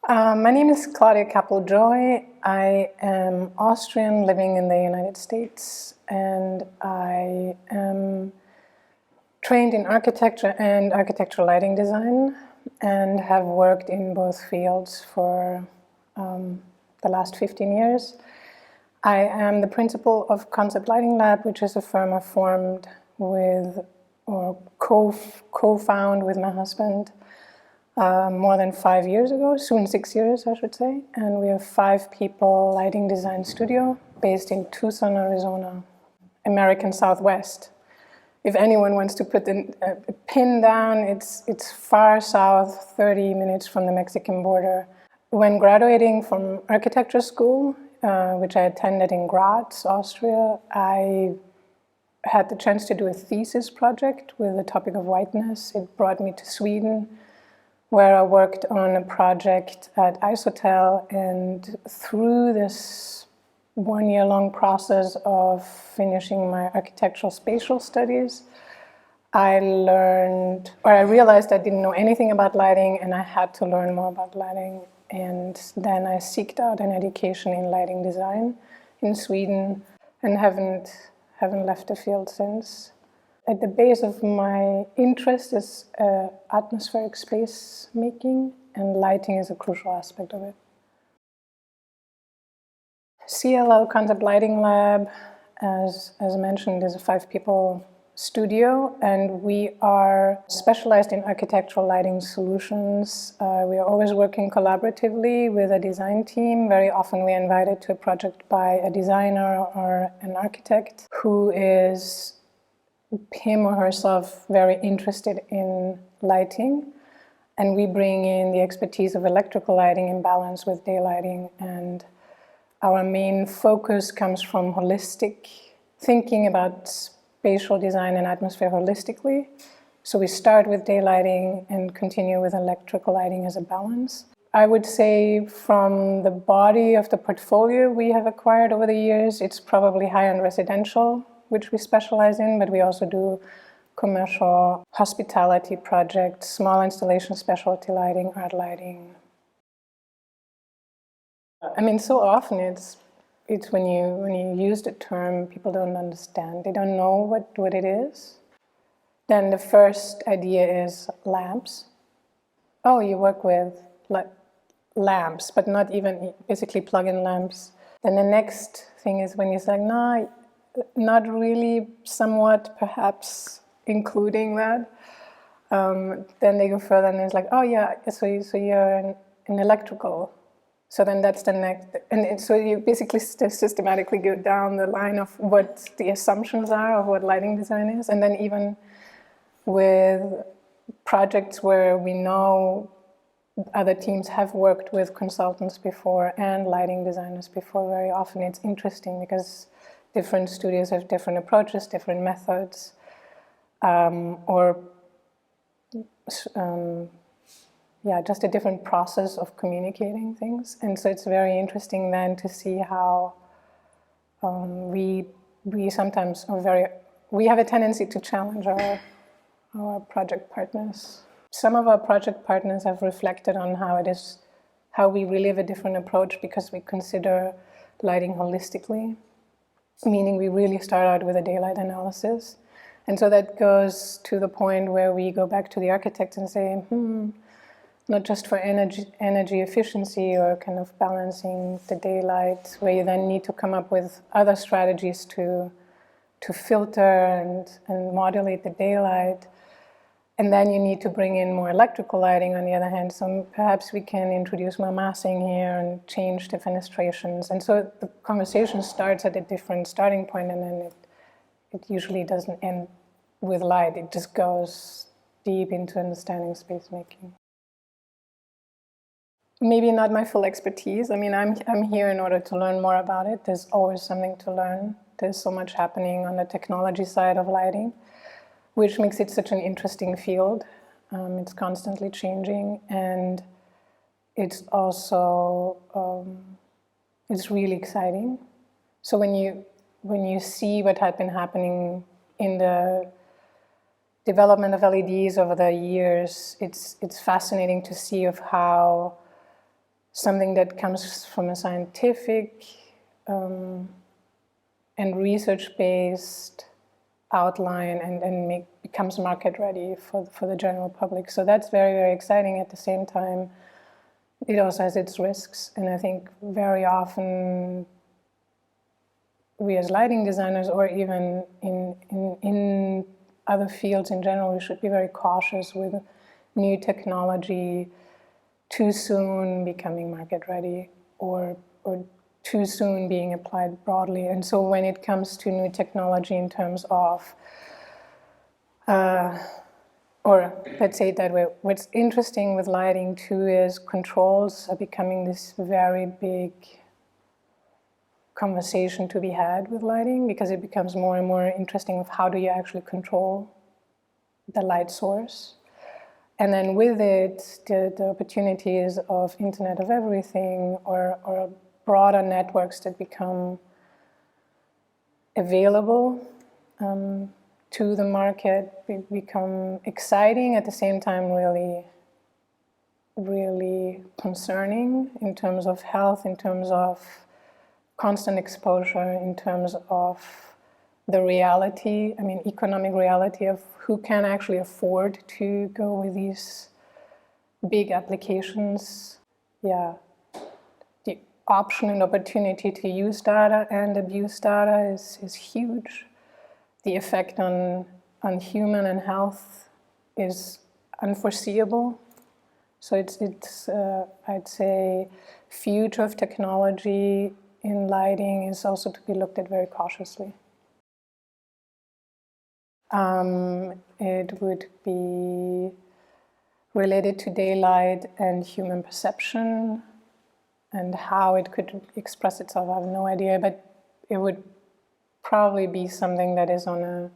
My name is Claudia Kappl Joy. I am Austrian living in the United States, and I am trained in architecture and architectural lighting design, and have worked in both fields for the last 15 years. I am the principal of Concept Lighting Lab, which is a firm I formed with, or co-found with my husband more than 5 years ago, soon 6 years, I should say. And we have 5 people lighting design studio based in Tucson, Arizona, American Southwest. If anyone wants to put a pin down, it's far south, 30 minutes from the Mexican border. When graduating from architecture school, which I attended in Graz, Austria, I had the chance to do a thesis project with the topic of whiteness. It brought me to Sweden, where I worked on a project at Isotel, and through this 1-year-long process of finishing my architectural spatial studies, I realized I didn't know anything about lighting, and I had to learn more about lighting. And then I sought out an education in lighting design in Sweden, and haven't left the field since. At the base of my interest is atmospheric space making, and lighting is a crucial aspect of it. CLL Concept Lighting Lab, as mentioned, is a 5-people studio, and we are specialized in architectural lighting solutions. We are always working collaboratively with a design team. Very often we are invited to a project by a designer or an architect who is him or herself very interested in lighting, and we bring in the expertise of electrical lighting in balance with daylighting. And our main focus comes from holistic thinking about spatial design and atmosphere holistically. So we start with daylighting and continue with electrical lighting as a balance. I would say from the body of the portfolio we have acquired over the years, it's probably high-end residential, which we specialize in, but we also do commercial hospitality projects, small installation, specialty lighting, art lighting. I mean, so often it's when you use the term, people don't understand. They don't know what it is. Then the first idea is lamps. Oh, you work with lamps, but not even basically plug-in lamps. Then the next thing is when you say, no, not really, somewhat, perhaps including that. Then they go further and it's like, oh yeah, so you're an electrical. So then that's the next, and so you basically systematically go down the line of what the assumptions are of what lighting design is. And then even with projects where we know other teams have worked with consultants before and lighting designers before, very often it's interesting because different studios have different approaches, different methods, just a different process of communicating things. And so it's very interesting then to see how we sometimes we have a tendency to challenge our project partners. Some of our project partners have reflected on how we really have a different approach because we consider lighting holistically, meaning we really start out with a daylight analysis. And so that goes to the point where we go back to the architect and say, not just for energy efficiency or kind of balancing the daylight, where you then need to come up with other strategies to filter and modulate the daylight. And then you need to bring in more electrical lighting on the other hand. So perhaps we can introduce more massing here and change the fenestrations. And so the conversation starts at a different starting point, and then it usually doesn't end with light. It just goes deep into understanding space making. Maybe not my full expertise. I mean, I'm here in order to learn more about it. There's always something to learn. There's so much happening on the technology side of lighting, which makes it such an interesting field. It's constantly changing, and it's also it's really exciting. So when you see what had been happening in the development of LEDs over the years, it's fascinating to see of how something that comes from a scientific and research-based outline and becomes market ready for the general public. So that's very, very exciting. At the same time, it also has its risks. And I think very often we as lighting designers, or even in other fields in general, we should be very cautious with new technology too soon becoming market ready, or too soon being applied broadly. And so when it comes to new technology in terms of, or let's say it that way, what's interesting with lighting too is controls are becoming this very big conversation to be had with lighting, because it becomes more and more interesting of how do you actually control the light source. And then with it, the opportunities of Internet of Everything, or broader networks that become available to the market become exciting, at the same time really, really concerning in terms of health, in terms of constant exposure, in terms of the reality, I mean economic reality of who can actually afford to go with these big applications. Yeah, the option and opportunity to use data and abuse data is huge. The effect on human and health is unforeseeable. So it's I'd say, future of technology in lighting is also to be looked at very cautiously. It would be related to daylight and human perception and how it could express itself. I have no idea, but it would probably be something that is on an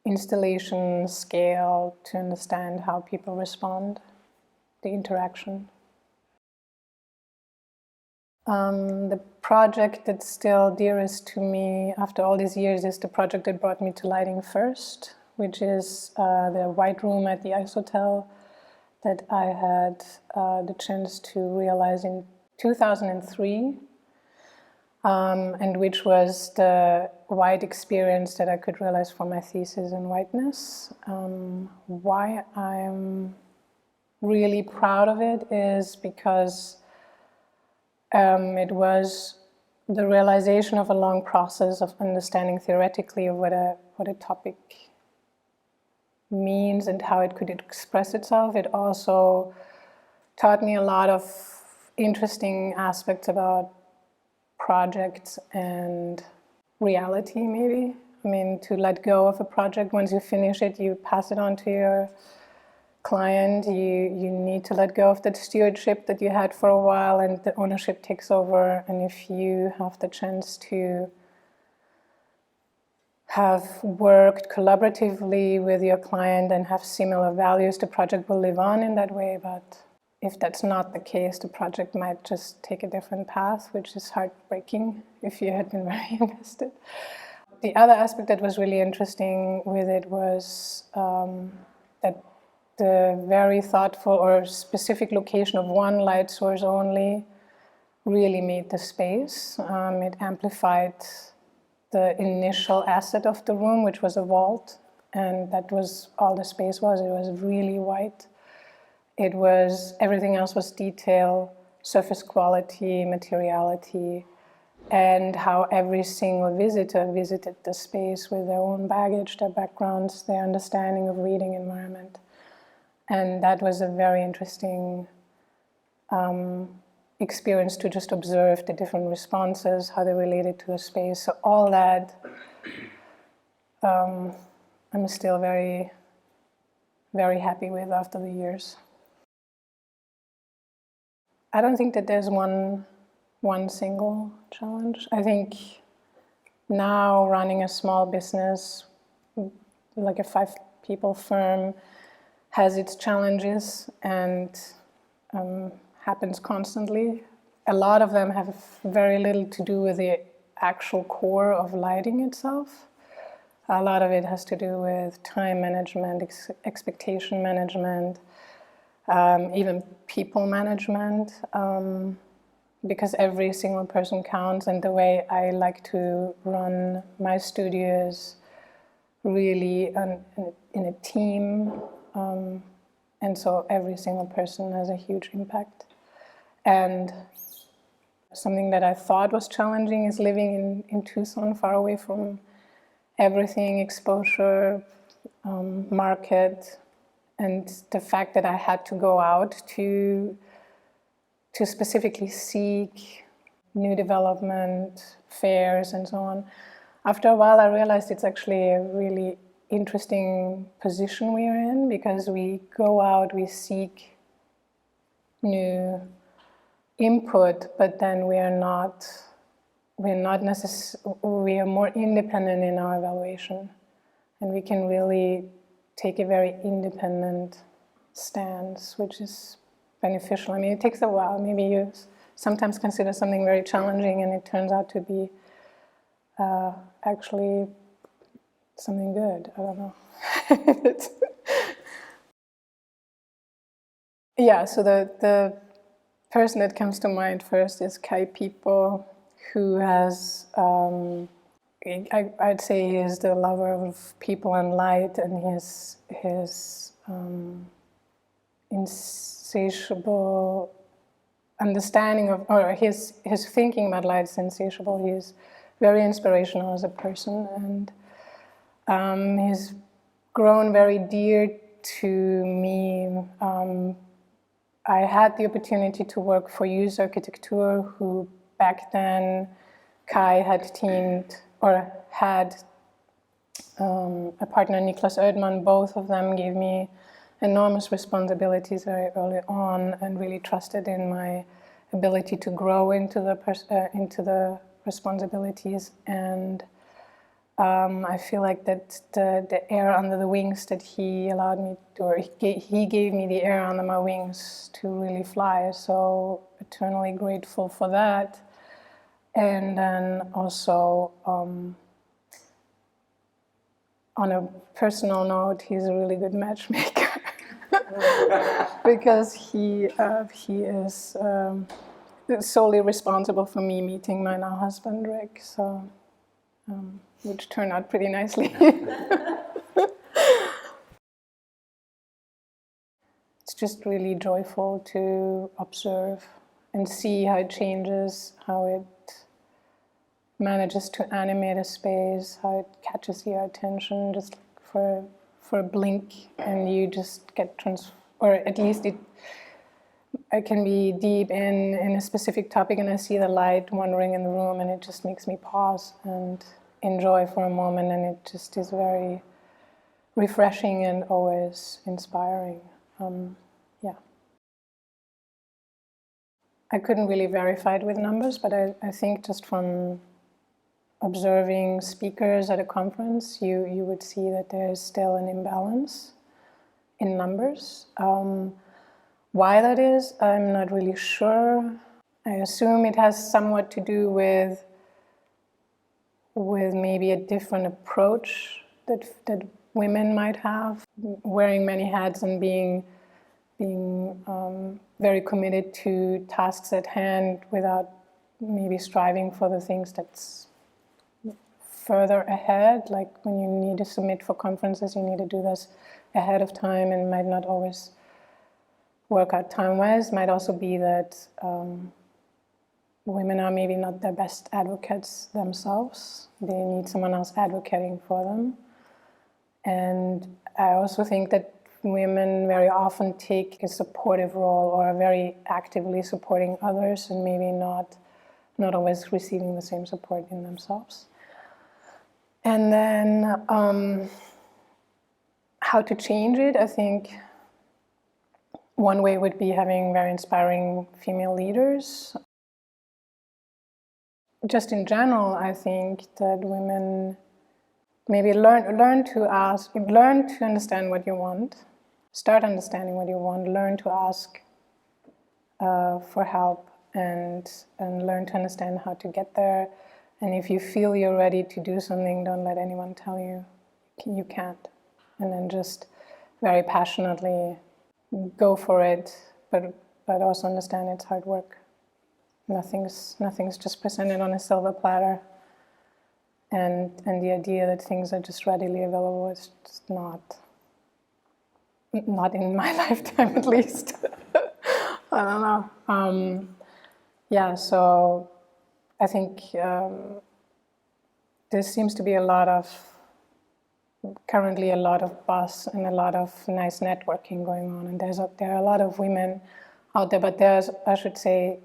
installation scale to understand how people respond, the interaction. The project that's still dearest to me after all these years is the project that brought me to lighting first, which is the White Room at the Ice Hotel that I had the chance to realize in 2003, and which was the white experience that I could realize for my thesis in whiteness. Why I'm really proud of it is because it was the realization of a long process of understanding theoretically of what a topic means and how it could express itself. It also taught me a lot of interesting aspects about projects and reality, maybe. I mean, to let go of a project. Once you finish it, you pass it on to your client. You need to let go of that stewardship that you had for a while, and the ownership takes over. And if you have the chance to have worked collaboratively with your client and have similar values, the project will live on in that way. But if that's not the case, the project might just take a different path, which is heartbreaking if you had been very invested. The other aspect that was really interesting with it was that the very thoughtful or specific location of one light source only really made the space. It amplified the initial asset of the room, which was a vault, and that was all the space was. It was really white. It was, everything else was detail, surface quality, materiality, and how every single visitor visited the space with their own baggage, their backgrounds, their understanding of reading environment. And that was a very interesting experience to just observe the different responses, how they related to a space. So all that, I'm still very, very happy with after the years. I don't think that there's one single challenge. I think now running a small business, like a 5-people firm, has its challenges and happens constantly. A lot of them have very little to do with the actual core of lighting itself. A lot of it has to do with time management, expectation management, even people management. because every single person counts, and the way I like to run my studio is really in a team, and so every single person has a huge impact. And something that I thought was challenging is living in Tucson, far away from everything, exposure, market, and the fact that I had to go out to specifically seek new development, fairs, and so on. After a while, I realized it's actually a really interesting position we are in, because we go out, we seek new input, but then we are more independent in our evaluation, and we can really take a very independent stance, which is beneficial. I mean, it takes a while. Maybe you sometimes consider something very challenging, and it turns out to be actually something good. I don't know. Yeah, so the person that comes to mind first is Kappl, who has, I'd say he is the lover of people and light, and his insatiable understanding of, or his thinking about light is insatiable. He's very inspirational as a person, and he's grown very dear to me. I had the opportunity to work for Youth Architecture, who back then Kai had teamed, or had a partner, Niklas Ödman. Both of them gave me enormous responsibilities very early on, and really trusted in my ability to grow into the responsibilities. And I feel like that the air under the wings that he allowed me to, or he gave me the air under my wings to really fly. So eternally grateful for that. And then also, on a personal note, he's a really good matchmaker. Because he is solely responsible for me meeting my now husband, Rick. So, which turned out pretty nicely. It's just really joyful to observe and see how it changes, how it manages to animate a space, how it catches your attention just for a blink, and you just get or at least I can be deep in a specific topic, and I see the light wandering in the room, and it just makes me pause and enjoy for a moment, and it just is very refreshing and always inspiring. Yeah. I couldn't really verify it with numbers, but I think just from observing speakers at a conference, you would see that there is still an imbalance in numbers. Why that is, I'm not really sure. I assume it has somewhat to do with maybe a different approach that women might have, wearing many hats and being very committed to tasks at hand without maybe striving for the things that's further ahead. Like when you need to submit for conferences, you need to do this ahead of time, and might not always work out time-wise. Might also be that women are maybe not the best advocates themselves. They need someone else advocating for them. And I also think that women very often take a supportive role, or are very actively supporting others, and maybe not always receiving the same support in themselves. And then how to change it, I think one way would be having very inspiring female leaders. Just in general, I think that women maybe learn to understand what you want, start understanding what you want, learn to ask for help, and learn to understand how to get there. And if you feel you're ready to do something, don't let anyone tell you you can't. And then just very passionately go for it, but also understand it's hard work. Nothing's just presented on a silver platter, and the idea that things are just readily available is just not in my lifetime, at least. I don't know. Yeah, so I think there seems to be currently a lot of buzz and a lot of nice networking going on, and there are a lot of women out there, but I should say,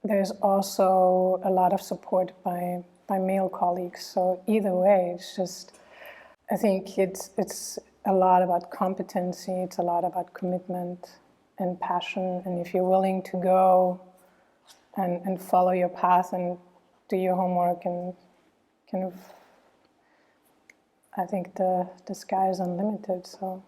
there's also a lot of support by male colleagues. So either way, it's just, I think it's a lot about competency, it's a lot about commitment and passion, and if you're willing to go and follow your path and do your homework and kind of, I think the sky is unlimited. So